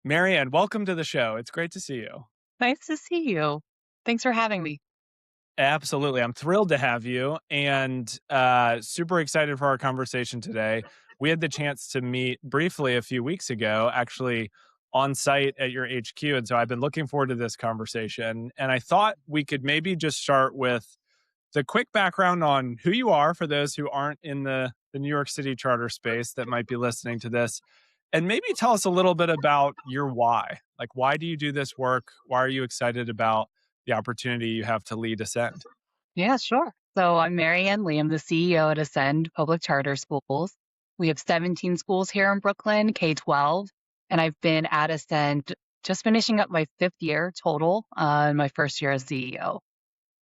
Maryann, welcome to the show. It's great to see you. Nice to see you. Thanks for having me. Absolutely. I'm thrilled to have you and super excited for our conversation today. We had the chance to meet briefly a few weeks ago, actually on site at your HQ. And so I've been looking forward to this conversation. And I thought we could maybe just start with the quick background on who you are for those who aren't in the New York City charter space that might be listening to this. And maybe tell us a little bit about your why. Like, why do you do this work? Why are you excited about the opportunity you have to lead Ascend? Yeah, sure. So I'm Maryann Li. I'm the CEO at Ascend Public Charter Schools. We have 17 schools here in Brooklyn, K-12, and I've been at Ascend just finishing up my fifth year total, in my first year as CEO.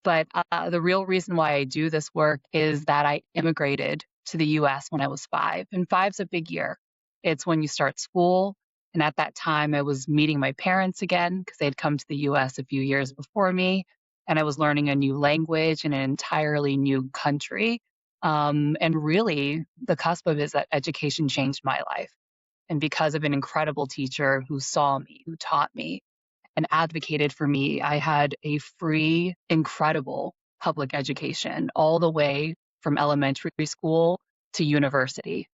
But the real reason why I do this work is that I immigrated to the US when I was five, and five's a big year. It's when you start school. And at that time, I was meeting my parents again because they'd come to the US a few years before me. And I was learning a new language in an entirely new country. And really, the cusp of it is that education changed my life. And because of an incredible teacher who saw me, who taught me, and advocated for me, I had a free, incredible public education all the way from elementary school to university.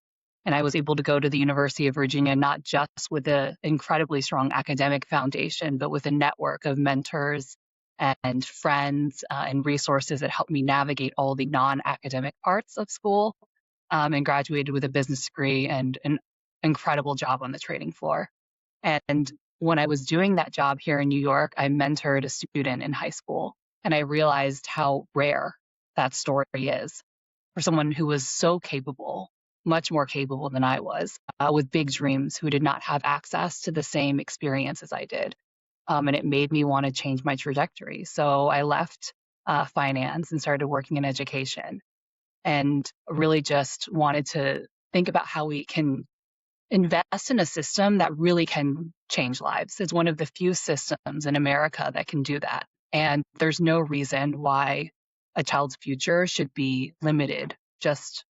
And I was able to go to the University of Virginia, not just with an incredibly strong academic foundation, but with a network of mentors and friends and resources that helped me navigate all the non-academic parts of school, and graduated with a business degree and an incredible job on the trading floor. And when I was doing that job here in New York, I mentored a student in high school, and I realized how rare that story is for someone who was so capable, much more capable than I was, with big dreams, who did not have access to the same experience as I did. And it made me want to change my trajectory. So I left finance and started working in education, and really just wanted to think about how we can invest in a system that really can change lives. It's one of the few systems in America that can do that. And there's no reason why a child's future should be limited just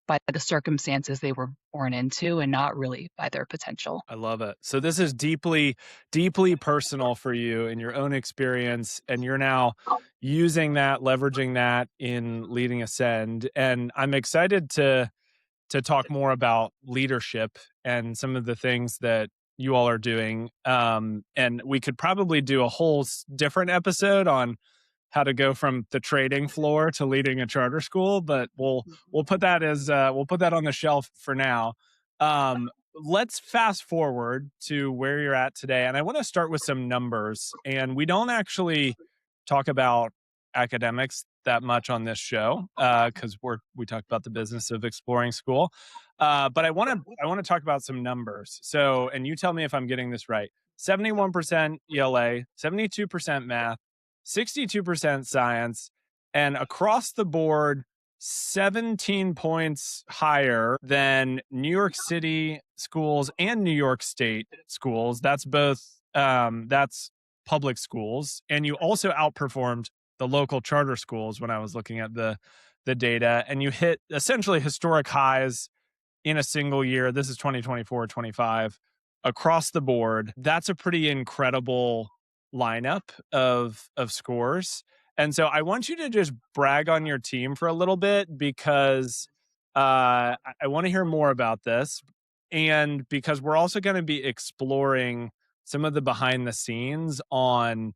by the circumstances they were born into and not really by their potential. I love it. So this is deeply, deeply personal for you in your own experience, and you're now using that, leveraging that in leading Ascend. And I'm excited to talk more about leadership and some of the things that you all are doing. And we could probably do a whole different episode on how to go from the trading floor to leading a charter school, but we'll put that as we'll put that on the shelf for now. Let's fast forward to where you're at today, and I want to start with some numbers. And we don't actually talk about academics that much on this show because we talked about the business of exploring school. But I want to talk about some numbers. So, and you tell me if I'm getting this right. 71% ELA, 72% math, 62% science, and across the board, 17 points higher than New York City schools and New York State schools. That's both, that's public schools. And you also outperformed the local charter schools when I was looking at the data, and you hit essentially historic highs in a single year. This is 2024, 25 across the board. That's a pretty incredible lineup of scores. And so I want you to just brag on your team for a little bit because I want to hear more about this. And because we're also going to be exploring some of the behind the scenes on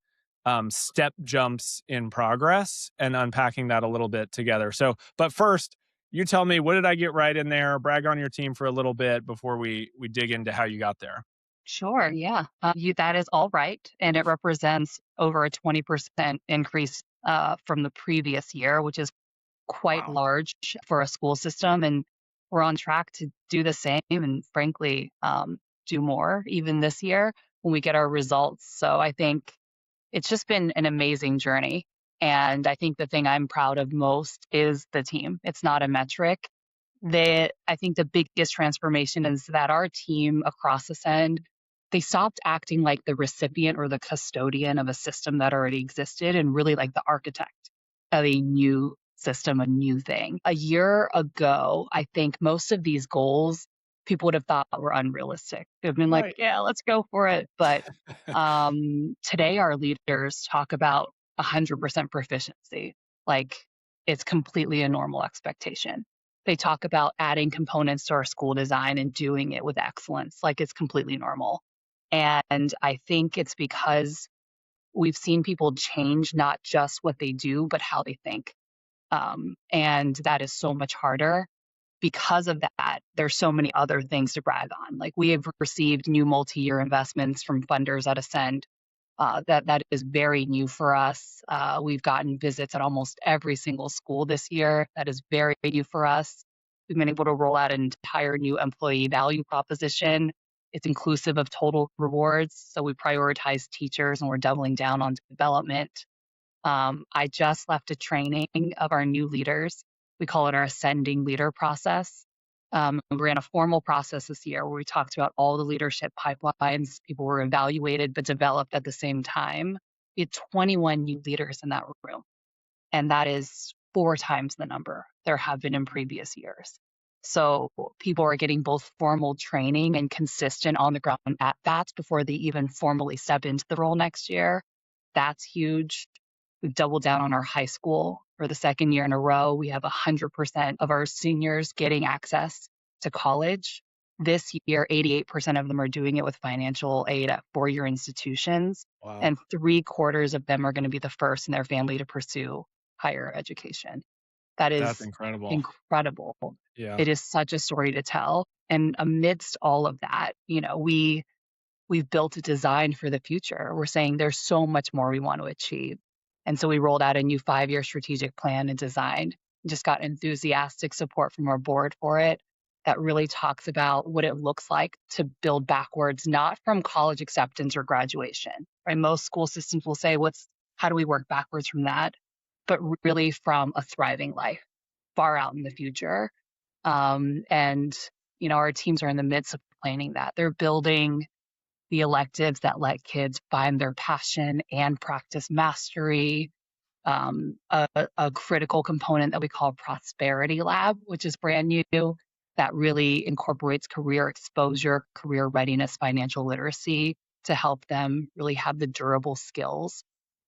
step jumps in progress and unpacking that a little bit together. So, but first, you tell me, what did I get right in there? Brag on your team for a little bit before we dig into how you got there. Sure, yeah. That is all right. And it represents over a 20% increase from the previous year, which is quite Wow. large for a school system. And we're on track to do the same and frankly, do more even this year when we get our results. So I think it's just been an amazing journey. And I think the thing I'm proud of most is the team. It's not a metric. I think the biggest transformation is that our team across Ascend, they stopped acting like the recipient or the custodian of a system that already existed and really like the architect of a new system, a new thing. A year ago, I think most of these goals people would have thought were unrealistic. They've been like, Right. yeah, let's go for it. But today, our leaders talk about 100% proficiency. Like it's completely a normal expectation. They talk about adding components to our school design and doing it with excellence. Like it's completely normal. And I think it's because we've seen people change not just what they do, but how they think. And that is so much harder. Because of that, there's so many other things to brag on. Like we have received new multi-year investments from funders at Ascend. That is very new for us. We've gotten visits at almost every single school this year. That is very new for us. We've been able to roll out an entire new employee value proposition. It's inclusive of total rewards. So we prioritize teachers and we're doubling down on development. I just left a training of our new leaders. We call it our ascending leader process. We ran a formal process this year where we talked about all the leadership pipelines. People were evaluated but developed at the same time. We had 21 new leaders in that room, and that is 4 times the number there have been in previous years. So people are getting both formal training and consistent on the ground at bats before they even formally step into the role next year. That's huge. We've doubled down on our high school for the second year in a row. We have 100% of our seniors getting access to college. This year, 88% of them are doing it with financial aid at four-year institutions, Wow. and 3/4 of them are going to be the first in their family to pursue higher education. That That's is incredible. incredible. Yeah. It is such a story to tell. And amidst all of that, we've built a design for the future. We're saying there's so much more we want to achieve. And so we rolled out a new 5-year strategic plan and designed, just got enthusiastic support from our board for it that really talks about what it looks like to build backwards, not from college acceptance or graduation. Right? Most school systems will say, how do we work backwards from that? But really from a thriving life far out in the future. And, our teams are in the midst of planning that. They're building the electives that let kids find their passion and practice mastery. A critical component that we call Prosperity Lab, which is brand new, that really incorporates career exposure, career readiness, financial literacy to help them really have the durable skills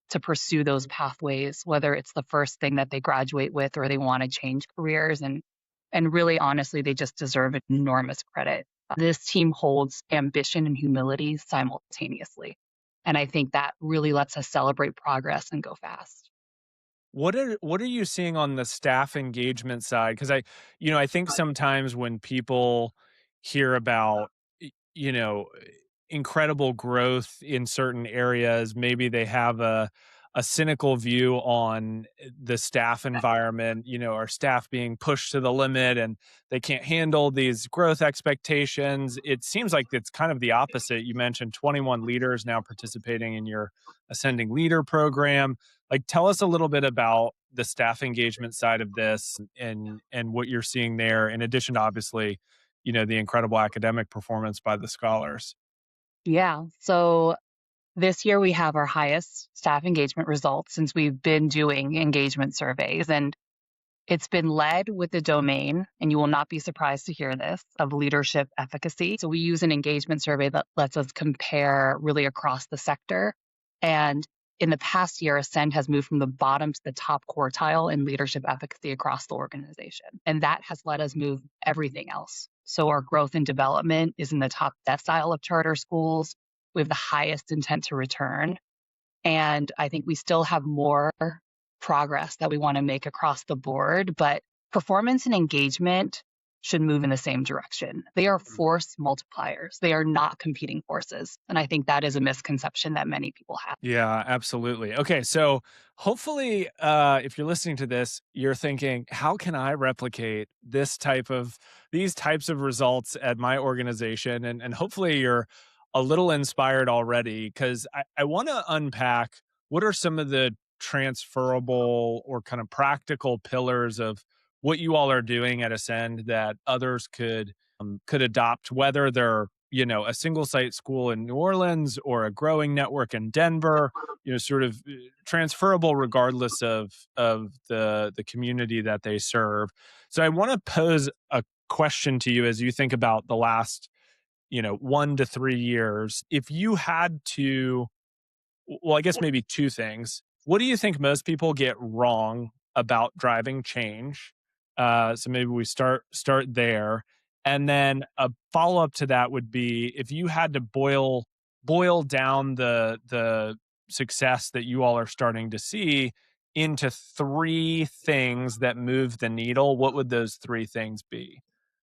to pursue those pathways, whether it's the first thing that they graduate with or they want to change careers. And really, honestly, they just deserve enormous credit. This team holds ambition and humility simultaneously. And I think that really lets us celebrate progress and go fast. What are you seeing on the staff engagement side? Because I think sometimes when people hear about, y you know, incredible growth in certain areas, maybe they have a cynical view on the staff environment, our staff being pushed to the limit and they can't handle these growth expectations. It seems like it's kind of the opposite. You mentioned 21 leaders now participating in your Ascending Leader program. Like, tell us a little bit about the staff engagement side of this and what you're seeing there, in addition to obviously, the incredible academic performance by the scholars. Yeah. So this year we have our highest staff engagement results since we've been doing engagement surveys. And it's been led with the domain, and you will not be surprised to hear this, of leadership efficacy. So we use an engagement survey that lets us compare really across the sector. And in the past year, Ascend has moved from the bottom to the top quartile in leadership efficacy across the organization. And that has let us move everything else. So our growth and development is in the top decile of charter schools. We have the highest intent to return. And I think we still have more progress that we want to make across the board, but performance and engagement should move in the same direction. They are force multipliers. They are not competing forces. And I think that is a misconception that many people have. Yeah, absolutely. Okay, so hopefully, if you're listening to this, you're thinking, how can I replicate these types of results at my organization? And hopefully you're a little inspired already, because I want to unpack what are some of the transferable or kind of practical pillars of what you all are doing at Ascend that others could adopt, whether they're a single site school in New Orleans or a growing network in Denver, sort of transferable regardless of the community that they serve. So I want to pose a question to you as you think about the last, 1 to 3 years. If you had to, well, I guess maybe two things. What do you think most people get wrong about driving change? So maybe we start there, and then a follow up to that would be if you had to boil down the success that you all are starting to see into three things that move the needle. What would those three things be?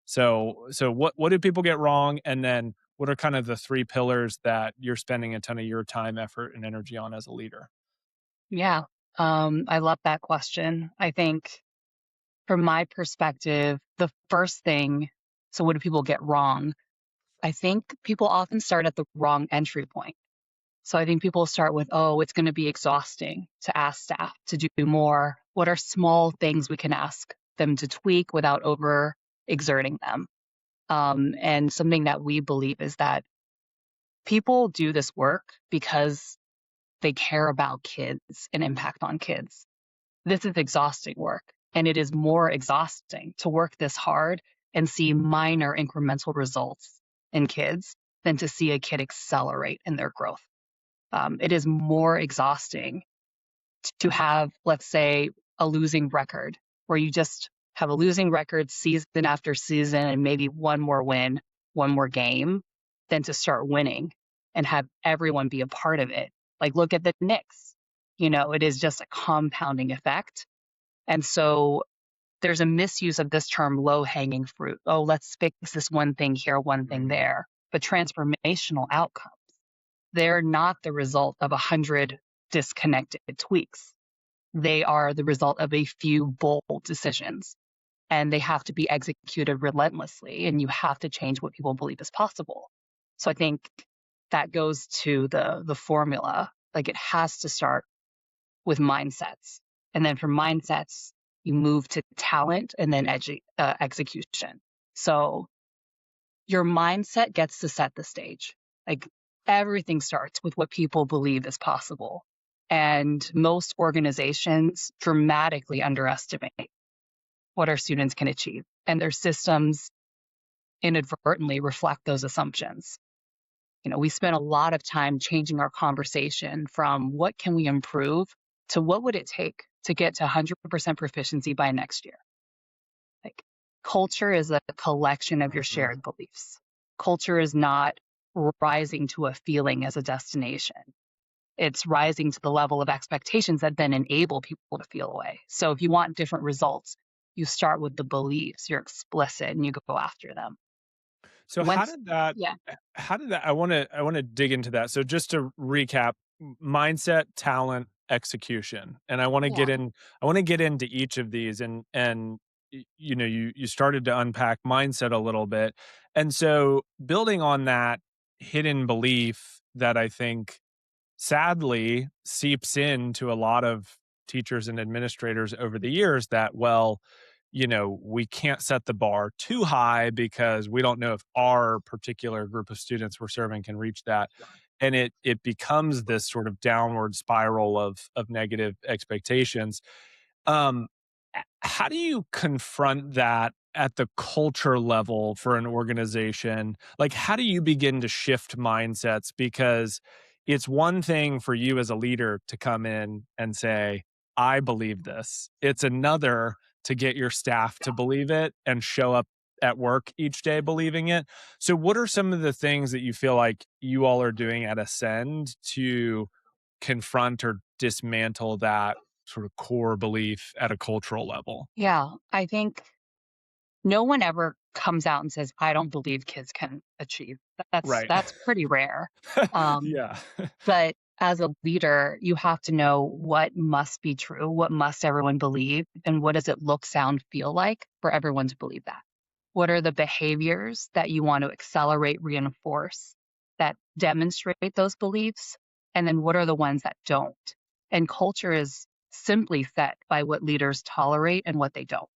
So what do people get wrong, and then what are kind of the three pillars that you're spending a ton of your time, effort, and energy on as a leader? Yeah. I love that question. I think from my perspective, the first thing, so what do people get wrong? I think people often start at the wrong entry point. So I think people start with, oh, it's going to be exhausting to ask staff to do more. What are small things we can ask them to tweak without over exerting them? And something that we believe is that people do this work because they care about kids and impact on kids. This is exhausting work, and it is more exhausting to work this hard and see minor incremental results in kids than to see a kid accelerate in their growth. It is more exhausting to have, let's say, a losing record where you just have a losing record season after season and maybe one more win, one more game, than to start winning and have everyone be a part of it. Like, look at the Knicks. It is just a compounding effect. And so there's a misuse of this term low hanging fruit. Oh, let's fix this one thing here, one thing there. But transformational outcomes, they're not the result of 100 disconnected tweaks. They are the result of a few bold decisions, and they have to be executed relentlessly, and you have to change what people believe is possible. So I think that goes to the formula. Like, it has to start with mindsets. And then from mindsets, you move to talent and then execution. So your mindset gets to set the stage. Like, everything starts with what people believe is possible. And most organizations dramatically underestimate what our students can achieve. And their systems inadvertently reflect those assumptions. We spent a lot of time changing our conversation from what can we improve to what would it take to get to 100% proficiency by next year. Like, culture is a collection of your shared beliefs. Culture is not rising to a feeling as a destination. It's rising to the level of expectations that then enable people to feel a way. So if you want different results, you start with the beliefs, you're explicit, and you go after them. So Once, yeah, how did that I want to dig into that. So just to recap, mindset, talent, execution. And yeah, I want to get into each of these, and you started to unpack mindset a little bit. And so building on that hidden belief that I think sadly seeps into a lot of teachers and administrators over the years that, well, we can't set the bar too high because we don't know if our particular group of students we're serving can reach that. And it becomes this sort of downward spiral of negative expectations. um how do you confront that at the culture level for an organization? Like, how do you begin to shift mindsets? Because it's one thing for you as a leader to come in and say, I believe this. It's another to get your staff to believe it and show up at work each day believing it. So, what are some of the things that you feel like you all are doing at Ascend to confront or dismantle that sort of core belief at a cultural level? yeah. I think no one ever comes out and says, I don't believe kids can achieve. That's Right. that's pretty rare. Um, Yeah. but as a leader, you have to know what must be true, what must everyone believe, and what does it look, sound, feel like for everyone to believe that. What are the behaviors that you want to accelerate, reinforce, that demonstrate those beliefs? And then what are the ones that don't? And culture is simply set by what leaders tolerate and what they don't.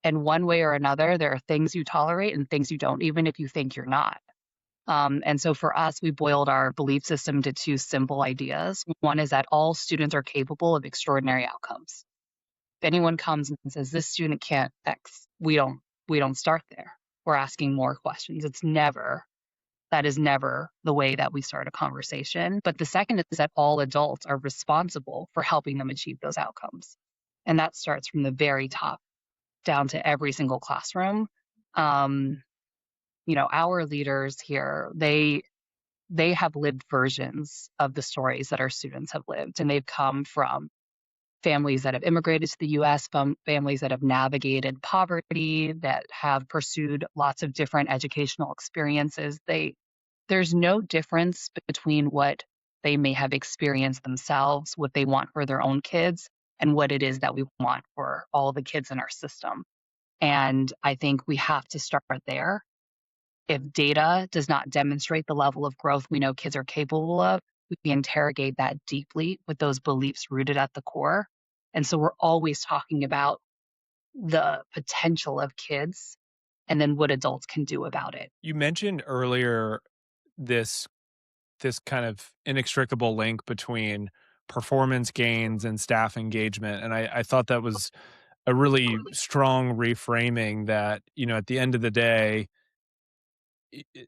And one way or another, there are things you tolerate and things you don't, even if you think you're not. And so for us, we boiled our belief system to two simple ideas. One is that all students are capable of extraordinary outcomes. If anyone comes and says, this student can't X, we don't we don't start there. We're asking more questions. That is never the way that we start a conversation. But the second is that all adults are responsible for helping them achieve those outcomes. And that starts from the very top down to every single classroom. Um, our leaders here, they have lived versions of the stories that our students have lived, and they've come from families that have immigrated to the US, from families that have navigated poverty, that have pursued lots of different educational experiences. There's no difference between what they may have experienced themselves, what they want for their own kids, and what it is that we want for all the kids in our system. And I think we have to start there. If data does not demonstrate the level of growth we know kids are capable of, we interrogate that deeply with those beliefs rooted at the core. And so we're always talking about the potential of kids and then what adults can do about it. You mentioned earlier this this kind of inextricable link between performance gains and staff engagement, and I thought that was a really strong reframing that, at the end of the day,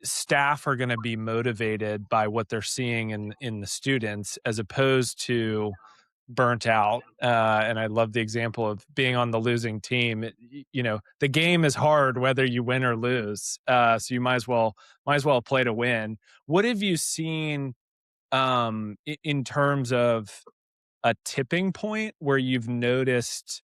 staff are going to be motivated by what they're seeing in the students as opposed to burnt out. And I love the example of being on the losing team. The game is hard whether you win or lose. So you might as well play to win. What have you seen in terms of a tipping point where you've noticed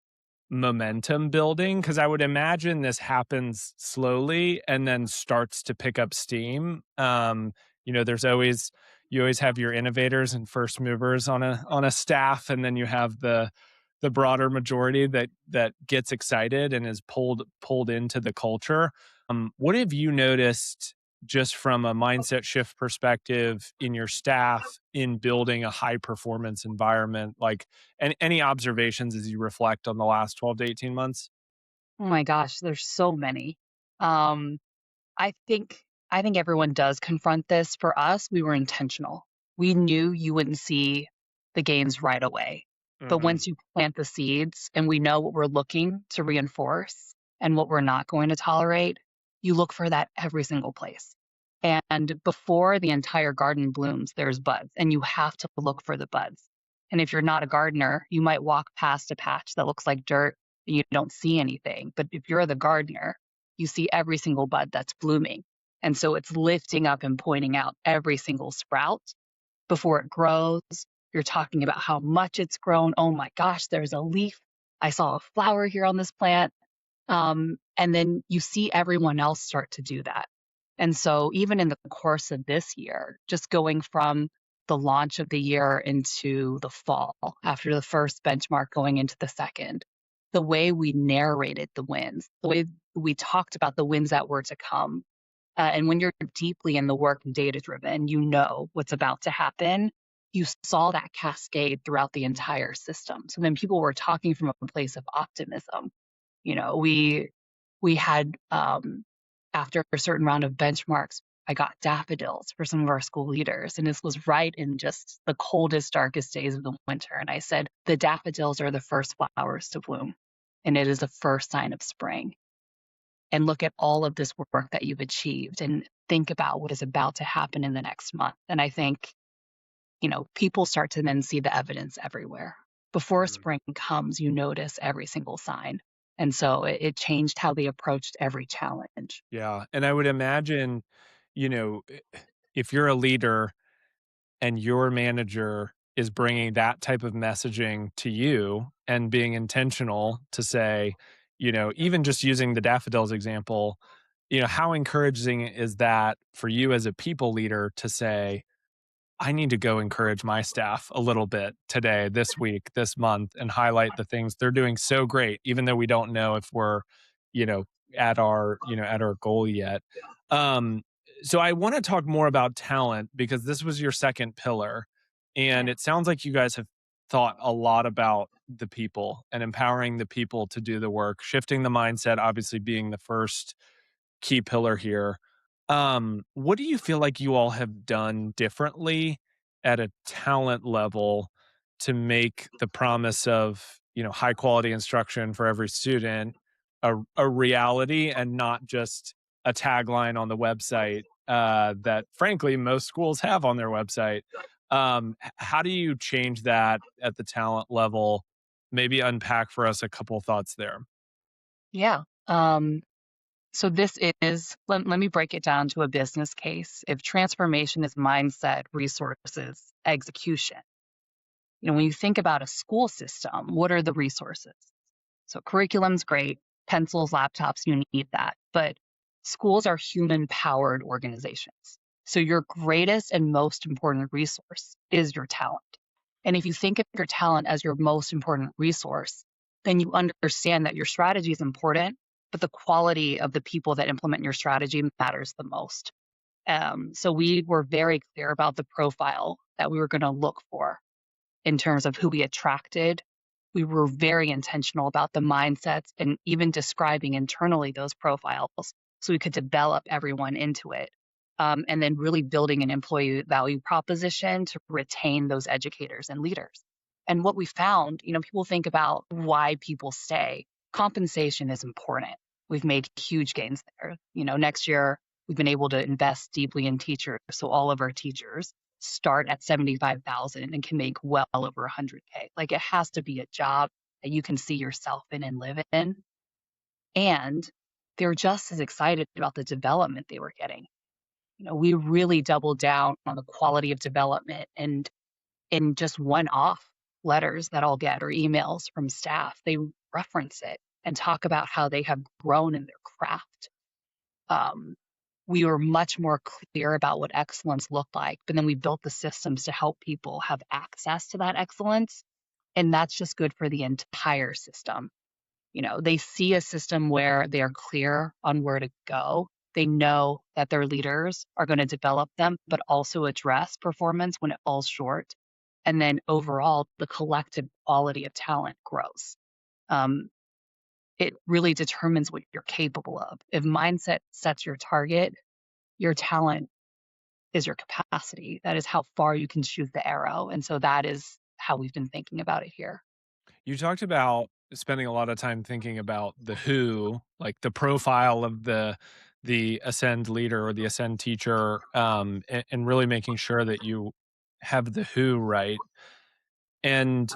momentum building? Because I would imagine this happens slowly and then starts to pick up steam. There's always you always have your innovators and first movers on a staff, and then you have the broader majority that gets excited and is pulled into the culture. What have you noticed just from a mindset shift perspective in your staff in building a high performance environment? Like, any observations as you reflect on the last 12 to 18 months? Oh my gosh, there's so many. Um, I think everyone does confront this. For us, we were intentional. We knew you wouldn't see the gains right away. But Mhm. once you plant the seeds and we know what we're looking to reinforce and what we're not going to tolerate, you look for that every single place. And before the entire garden blooms, there's buds, and you have to look for the buds. And if you're not a gardener, you might walk past a patch that looks like dirt and you don't see anything. But if you're the gardener, you see every single bud that's blooming. And so it's lifting up and pointing out every single sprout before it grows. You're talking about how much it's grown. Oh my gosh, there's a leaf. I saw a flower here on this plant. And then you see everyone else start to do that. And so, even in the course of this year, just going from the launch of the year into the fall, after the first benchmark going into the second, the way we narrated the wins, the way we talked about the wins that were to come, and when you're deeply in the work and data driven, you know what's about to happen. You saw that cascade throughout the entire system. So then people were talking from a place of optimism. We had after a certain round of benchmarks, I got daffodils for some of our school leaders, and this was right in just the coldest, darkest days of the winter. And I said, the daffodils are the first flowers to bloom, and it is the first sign of spring. And look at all of this work that you've achieved and think about what is about to happen in the next month. And I think, people start to then see the evidence everywhere. Before Mhm. spring comes, you notice every single sign. And so it changed how they approached every challenge. Yeah, and I would imagine, you know, if you're a leader and your manager is bringing that type of messaging to you and being intentional to say, even just using the daffodils example, how encouraging is that for you as a people leader to say, I need to go encourage my staff a little bit today, this week, this month, and highlight the things they're doing so great, even though we don't know if we're, you know, at our goal yet. Um, so I want to talk more about talent because this was your second pillar. And it sounds like you guys have thought a lot about the people and empowering the people to do the work, shifting the mindset, obviously being the first key pillar here. What do you feel like you all have done differently at a talent level to make the promise of, high quality instruction for every student a reality and not just a tagline on the website that frankly most schools have on their website. How do you change that at the talent level? Maybe unpack for us a couple thoughts there. Yeah. So this is, let me break it down to a business case. If transformation is mindset, resources, execution, when you think about a school system, what are the resources? So curriculum's great, pencils, laptops, you need that. But schools are human-powered organizations. So your greatest and most important resource is your talent. And if you think of your talent as your most important resource, then you understand that your strategy is important, but the quality of the people that implement your strategy matters the most. So we were very clear about the profile that we were going to look for in terms of who we attracted. We were very intentional about the mindsets and even describing internally those profiles so we could develop everyone into it. And then really building an employee value proposition to retain those educators and leaders. And what we found, people think about why people stay. Compensation is important. We've made huge gains there. Next year, we've been able to invest deeply in teachers. So all of our teachers start at 75,000 and can make well over 100K. Like, it has to be a job that you can see yourself in and live in. And they're just as excited about the development they were getting. We really doubled down on the quality of development, and in just one-off letters that I'll get or emails from staff, they reference it and talk about how they have grown in their craft. We were much more clear about what excellence looked like, but then we built the systems to help people have access to that excellence. And that's just good for the entire system. They see a system where they are clear on where to go. They know that their leaders are going to develop them, but also address performance when it falls short. And then overall, the collective quality of talent grows. It really determines what you're capable of. If mindset sets your target, your talent is your capacity. That is how far you can shoot the arrow. And so that is how we've been thinking about it here. You talked about spending a lot of time thinking about the who, like the profile of the Ascend leader or the Ascend teacher, and really making sure that you have the who right. And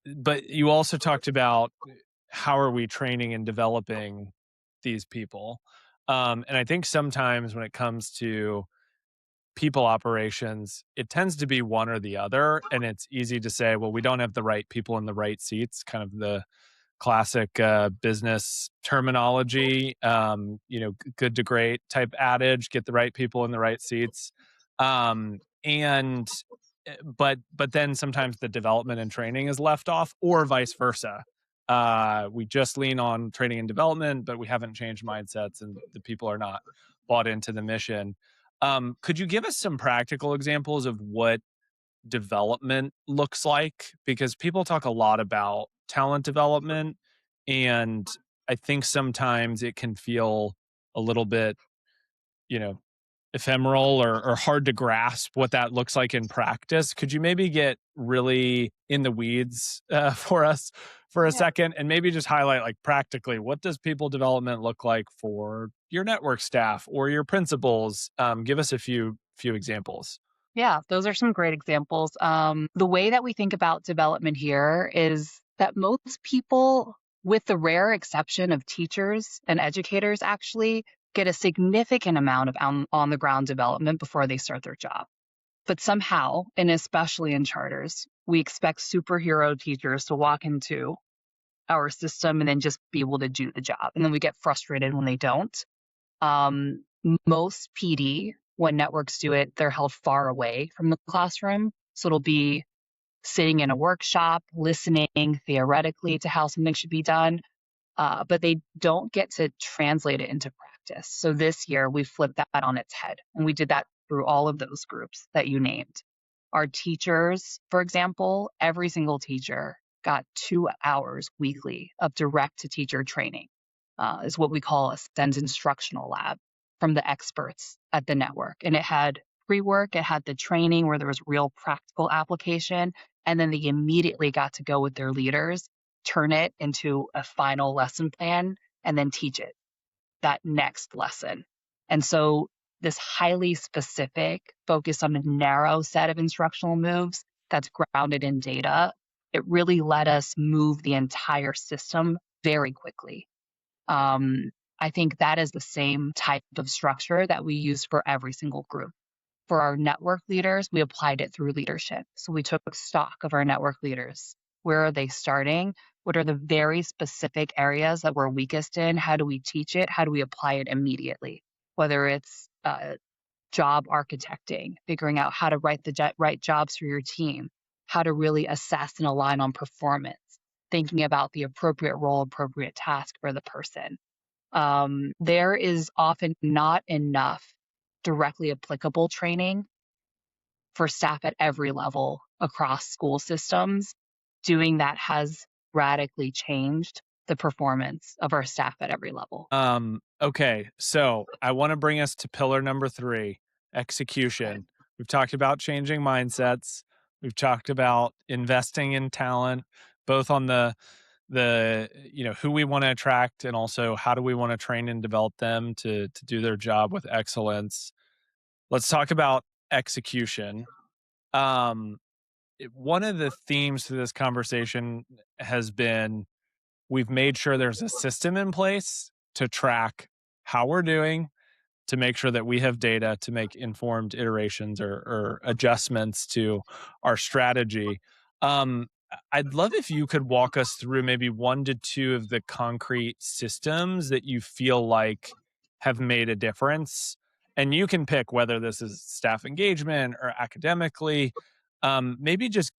but you also talked about how are we training and developing these people. And I think sometimes when it comes to people operations, it tends to be one or the other. And it's easy to say, well, we don't have the right people in the right seats, kind of the classic business terminology, good to great type adage, get the right people in the right seats. And but then sometimes the development and training is left off, or vice versa. We just lean on training and development, but we haven't changed mindsets, and the people are not bought into the mission. Could you give us some practical examples of what development looks like? Because people talk a lot about talent development, and I think sometimes it can feel a little bit, you know, ephemeral or hard to grasp what that looks like in practice. Could you maybe get really in the weeds for us for a Yeah. second, and maybe just highlight, like, practically, what does people development look like for your network staff or your principals? Give us a few examples. Yeah, those are some great examples. The way that we think about development here is that most people, with the rare exception of teachers and educators, actually get a significant amount of on the ground development before they start their job. But somehow, and especially in charters, we expect superhero teachers to walk into our system and then just be able to do the job. And then we get frustrated when they don't. Um, Most PD, when networks do it, they're held far away from the classroom. So it'll be sitting in a workshop, listening theoretically to how something should be done, but they don't get to translate it into practice. So this year, we flipped that on its head, and we did that through all of those groups that you named. Our teachers, for example, every single teacher got 2 hours weekly of direct to teacher training, is what we call a SEND instructional lab from the experts at the network. And it had pre-work, it had the training where there was real practical application, and then they immediately got to go with their leaders, turn it into a final lesson plan, and then teach it that next lesson. And so this highly specific focus on a narrow set of instructional moves that's grounded in data, it really let us move the entire system very quickly. I think that is the same type of structure that we use for every single group. For our network leaders, we applied it through leadership. So we took stock of our network leaders. Where are they starting? What are the very specific areas that we're weakest in? How do we teach it? How do we apply it immediately? Whether it's job architecting, figuring out how to write the right jobs for your team, how to really assess and align on performance, thinking about the appropriate role, appropriate task for the person. There is often not enough directly applicable training for staff at every level across school systems. Doing that has radically changed the performance of our staff at every level. Okay, so I want to bring us to pillar number 3, Okay. execution. We've talked about changing mindsets. We've talked about investing in talent, both on the who we want to attract and also how do we want to train and develop them to do their job with excellence. Let's talk about execution. Um, One of the themes to this conversation has been we've made sure there's a system in place to track how we're doing, to make sure that we have data to make informed iterations or adjustments to our strategy. I'd love if you could walk us through maybe 1 to 2 of the concrete systems that you feel like have made a difference. And you can pick whether this is staff engagement or academically. Maybe just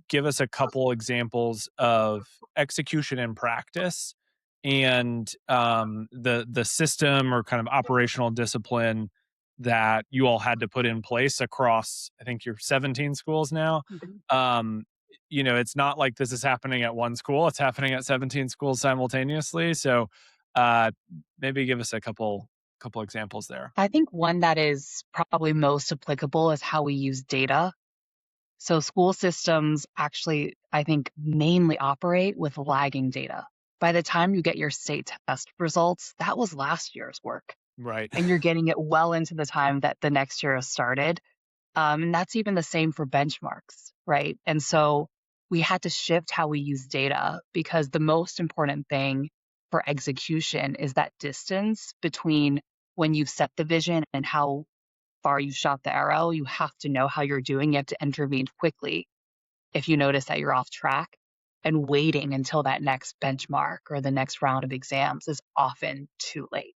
give us a couple examples of execution in practice and the system or kind of operational discipline that you all had to put in place across, I think you're 17 schools now. Mhm. Um, it's not like this is happening at one school; it's happening at 17 schools simultaneously. So, uh, maybe give us a couple examples there. I think one that is probably most applicable is how we use data. So school systems actually, I think, mainly operate with lagging data. By the time you get your state test results, that was last year's work, Right. and you're getting it well into the time that the next year has started. And that's even the same for benchmarks, right? And so we had to shift how we use data because the most important thing for execution is that distance between when you've set the vision and how far you shot the arrow. You have to know how you're doing. You have to intervene quickly if you notice that you're off track. And waiting until that next benchmark or the next round of exams is often too late.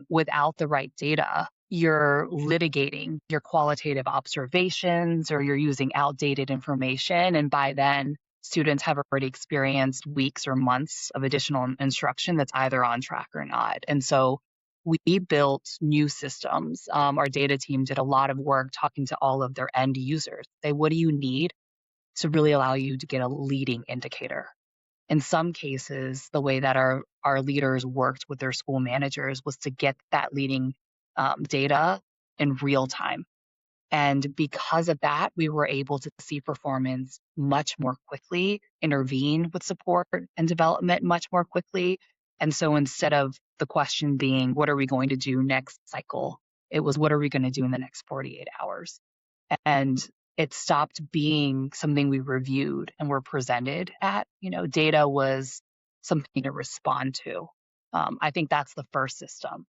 Without the right data, you're litigating your qualitative observations or you're using outdated information. And by then, students have already experienced weeks or months of additional instruction that's either on track or not. And so we built new systems. Our data team did a lot of work talking to all of their end users. Say, what do you need to really allow you to get a leading indicator? In some cases, the way that our leaders worked with their school managers was to get that leading data in real time. And because of that, we were able to see performance much more quickly, intervene with support and development much more quickly. And so instead of the question being, what are we going to do next cycle? It was, what are we going to do in the next 48 hours? And it stopped being something we reviewed and were presented at. Data was something to respond to. I think that's the first system.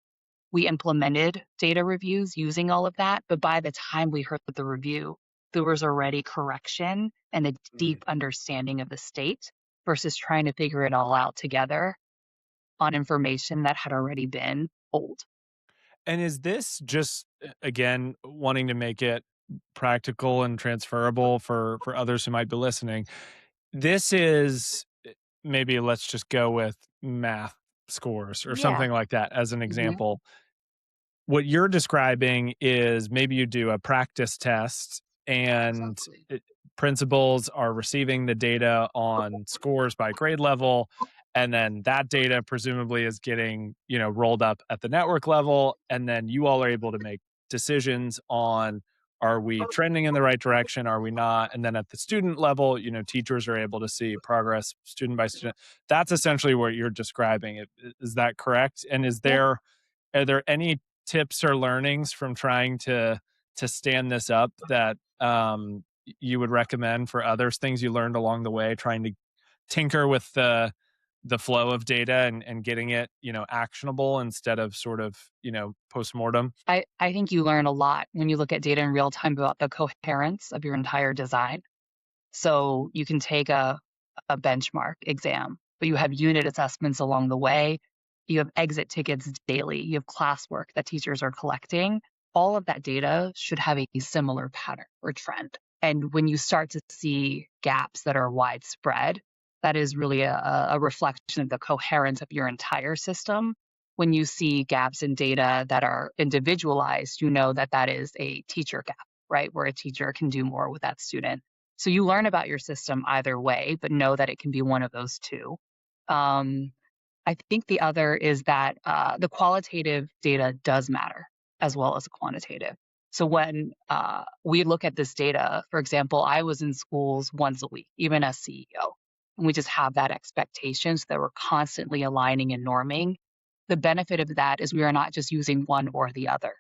We implemented data reviews using all of that, but by the time we heard the review, there was already correction and a Mhm. deep understanding of the state versus trying to figure it all out together on information that had already been old. And is this just again wanting to make it practical and transferable for others who might be listening? This is maybe let's just go with math scores or Yeah. something like that as an Hmm. example. What you're describing is maybe you do a practice test and Exactly. principals are receiving the data on scores by grade level, and then that data presumably is getting rolled up at the network level, and then you all are able to make decisions on Are we trending in the right direction? Are we not? And then at the student level, teachers are able to see progress student by student. That's essentially what you're describing. Is that correct? And Yep. are there any tips or learnings from trying to stand this up that you would recommend for others? Things you learned along the way, trying to tinker with the flow of data and getting it actionable instead of sort of postmortem. I think you learn a lot when you look at data in real time about the coherence of your entire design. So you can take a benchmark exam, but you have unit assessments along the way. You have exit tickets daily. You have classwork that teachers are collecting. All of that data should have a similar pattern or trend. And when you start to see gaps that are widespread, that is really a reflection of the coherence of your entire system. When you see gaps in data that are individualized, you know that that is a teacher gap, right? Where a teacher can do more with that student. So you learn about your system either way, but know that it can be one of those two. Um, I think the other is that the qualitative data does matter as well as the quantitative. So when we look at this data, for example, I was in schools once a week, even as CEO, and we just have that expectation so that we're constantly aligning and norming. The benefit of that is we are not just using one or the other.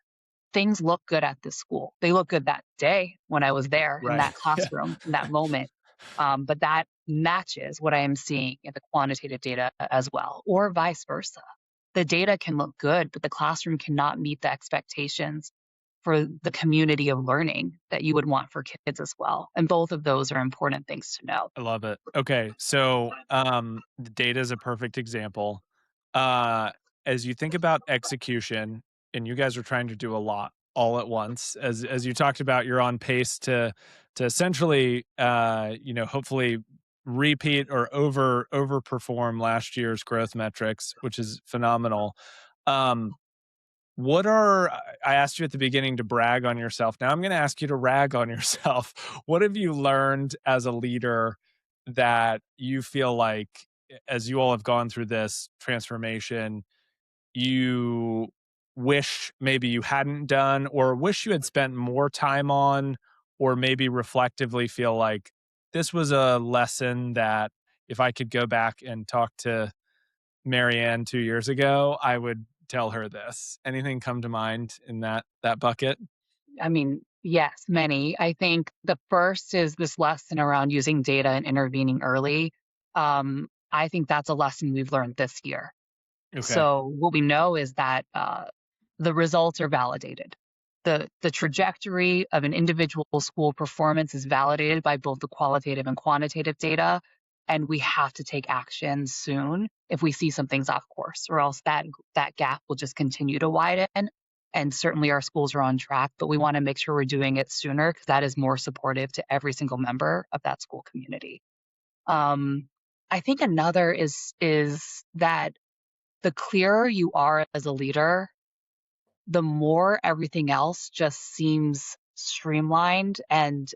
Things look good at this school. They look good that day when I was there in Right. that Yeah. classroom, in that moment. But that matches what I am seeing in the quantitative data as well, or vice versa. The data can look good, but the classroom cannot meet the expectations for the community of learning that you would want for kids as well. And both of those are important things to know. I love it. Okay, so the data is a perfect example. Uh, as you think about execution, and you guys are trying to do a lot all at once, as you talked about, you're on pace to essentially, hopefully repeat or overperform last year's growth metrics, which is phenomenal. Um, what are I asked you at the beginning to brag on yourself. Now I'm going to ask you to rag on yourself. What have you learned as a leader that you feel like, as you all have gone through this transformation, you wish maybe you hadn't done, or wish you had spent more time on, or maybe reflectively feel like this was a lesson that if I could go back and talk to Maryann 2 years ago, I would tell her this. Anything come to mind in that bucket? I mean, yes, many. I think the first is this lesson around using data and intervening early. I think that's a lesson we've learned this year. Okay. So what we know is that the results are validated. The trajectory of an individual school performance is validated by both the qualitative and quantitative data, and we have to take action soon if we see something's off course, or else that gap will just continue to widen. And certainly our schools are on track, but we want to make sure we're doing it sooner because that is more supportive to every single member of that school community. Um, I think another is that the clearer you are as a leader, the more everything else just seems streamlined and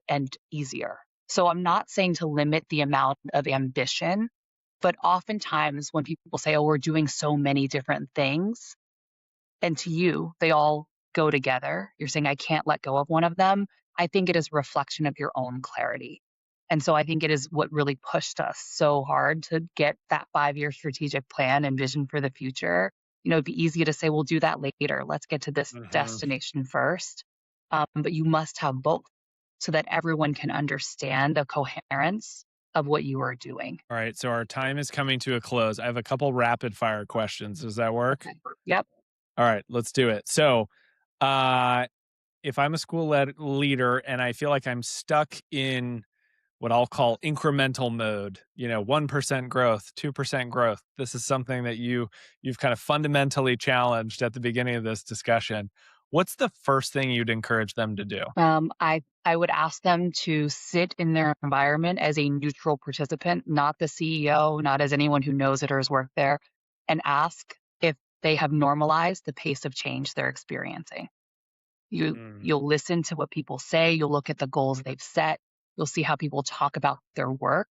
easier. So I'm not saying to limit the amount of ambition, but oftentimes when people say, "Oh, we're doing so many different things," and to you, they all go together. You're saying, I can't let go of one of them. I think it is a reflection of your own clarity. And so I think it is what really pushed us so hard to get that 5-year strategic plan and vision for the future. It'd be easy to say, we'll do that later. Let's get to this Mhm. destination first. But you must have both so that everyone can understand the coherence of what you are doing. All right, so our time is coming to a close. I have a couple rapid fire questions. Does that work? Okay. Yep. All right, let's do it. So, uh, if I'm a leader and I feel like I'm stuck in what I'll call incremental mode, 1% growth, 2% growth. This is something that you've kind of fundamentally challenged at the beginning of this discussion. What's the first thing you'd encourage them to do? I would ask them to sit in their environment as a neutral participant, not the CEO, not as anyone who knows it or has worked there, and ask if they have normalized the pace of change they're experiencing. Mm. You'll listen to what people say, you'll look at the goals they've set, you'll see how people talk about their work.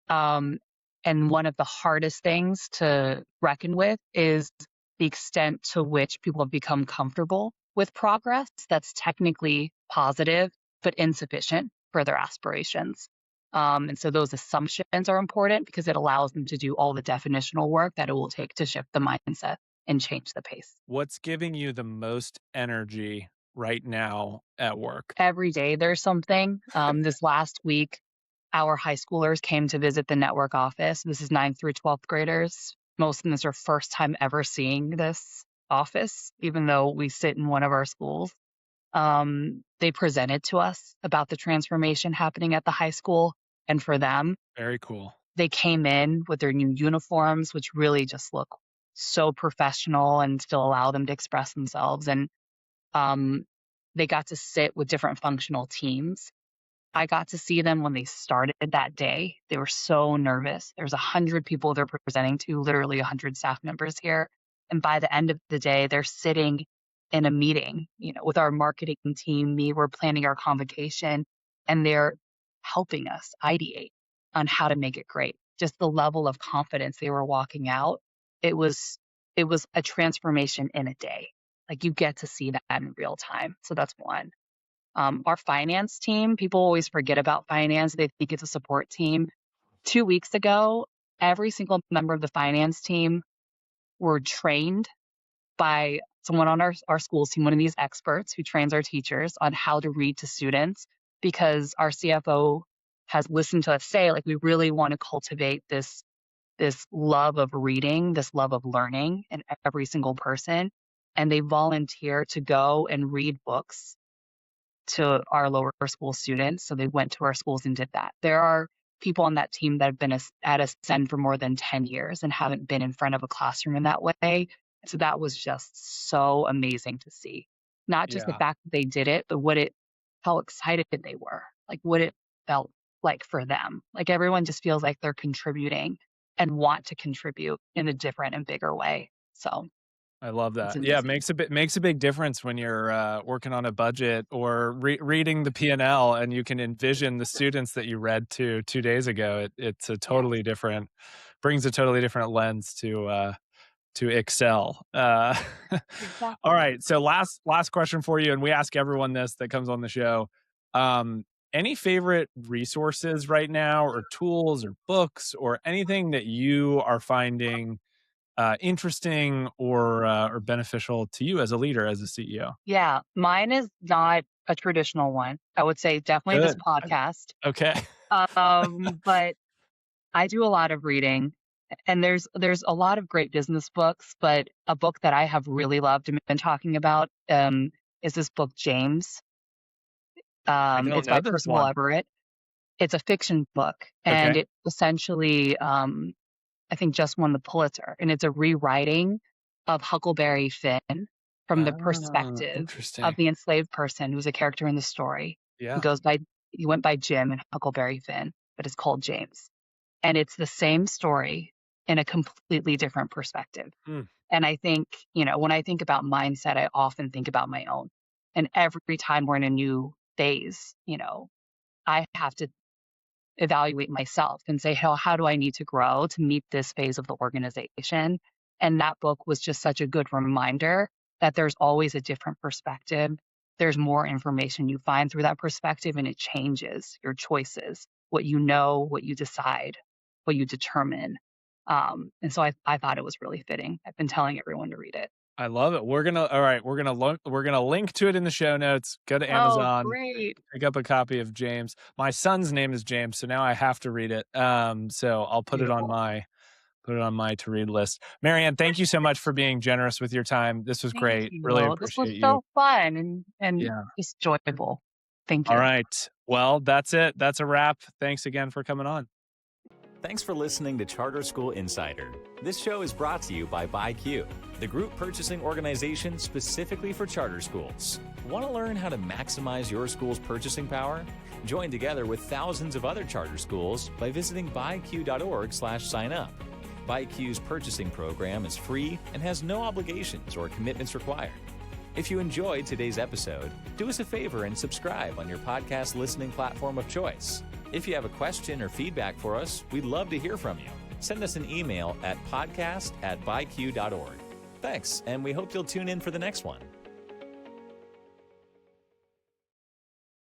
Um, and one of the hardest things to reckon with is the extent to which people have become comfortable with progress that's technically positive but insufficient for their aspirations. And so those assumptions are important because it allows them to do all the definitional work that it will take to shift the mindset and change the pace. What's giving you the most energy right now at work? Every day there's something. This last week, our high schoolers came to visit the network office. This is 9th through 12th graders. Most of them, this is their first time ever seeing this office, even though we sit in one of our schools. They presented to us about the transformation happening at the high school. And for them, Very cool. they came in with their new uniforms, which really just look so professional and still allow them to express themselves. And they got to sit with different functional teams. I got to see them when they started that day. They were so nervous. There's 100 people they're presenting to, literally 100 staff members here. And by the end of the day, they're sitting in a meeting, with our marketing team, we're planning our convocation, and they're helping us ideate on how to make it great. Just the level of confidence they were walking out. It was a transformation in a day. Like, you get to see that in real time. So that's one. Our finance team, people always forget about finance. They think it's a support team. 2 weeks ago, every single member of the finance team were trained by someone on our school's team, one of these experts who trains our teachers on how to read to students, because our CFO has listened to us say, like, we really want to cultivate this love of reading, this love of learning in every single person. And they volunteer to go and read books to our lower school students. So they went to our schools and did that. There are people on that team that have been at Ascend for more than 10 years and haven't been in front of a classroom in that way. So that was just so amazing to see. Not just the Yeah, fact that they did it, but how excited they were, like what it felt like for them. Like, everyone just feels like they're contributing and want to contribute in a different and bigger way. So I love it's that. Yeah, amazing. makes a big difference when you're working on a budget or reading the P&L, and you can envision the students that you read to 2 days ago. It's a Yes, totally different, brings a totally different lens to excel. All exactly. right. So last question for you, and we ask everyone this that comes on the show. Any favorite resources right now, or tools, or books, or anything that you are finding interesting or beneficial to you as a leader, as a CEO? Yeah, mine is not a traditional one. I would say definitely this Good. podcast. Okay. But I do a lot of reading, and there's a lot of great business books, but a book that I have really loved and been talking about is this book, James. I don't It's by know this Percival one. Everett. It's a fiction book, and Okay. it essentially, I think, just won the Pulitzer, and it's a rewriting of Huckleberry Finn from the Oh, perspective of interesting. the enslaved person who's a character in the story. He Yeah. goes by he went by Jim in Huckleberry Finn, but it's called James. And it's the same story in a completely different perspective. Hmm. And I think, when I think about mindset, I often think about my own. And every time we're in a new phase, I have to evaluate myself and say, how do I need to grow to meet this phase of the organization? And that book was just such a good reminder that there's always a different perspective. There's more information you find through that perspective, and it changes your choices, what you know, what you decide, what you determine. And so I thought it was really fitting. I've been telling everyone to read it. I love it. We're gonna link to it in the show notes. Go to Oh, Amazon, great. pick up a copy of James. My son's name is James, so now I have to read it. So I'll Beautiful. put it on my to read list. Maryann, thank you so much for being generous with your time. This was Thank great. Really you. This was appreciate you. so fun and Yeah. just joyful. Thank All you. right. Well, that's it. That's a wrap. Thanks again for coming on. Thanks for listening to Charter School Insider. This show is brought to you by BuyQ, the group purchasing organization specifically for charter schools. Want to learn how to maximize your school's purchasing power? Join together with thousands of other charter schools by visiting buyq.org/sign up. BuyQ's purchasing program is free and has no obligations or commitments required. If you enjoyed today's episode, do us a favor and subscribe on your podcast listening platform of choice. If you have a question or feedback for us, we'd love to hear from you. Send us an email at podcast@byq.org. Thanks, and we hope you'll tune in for the next one.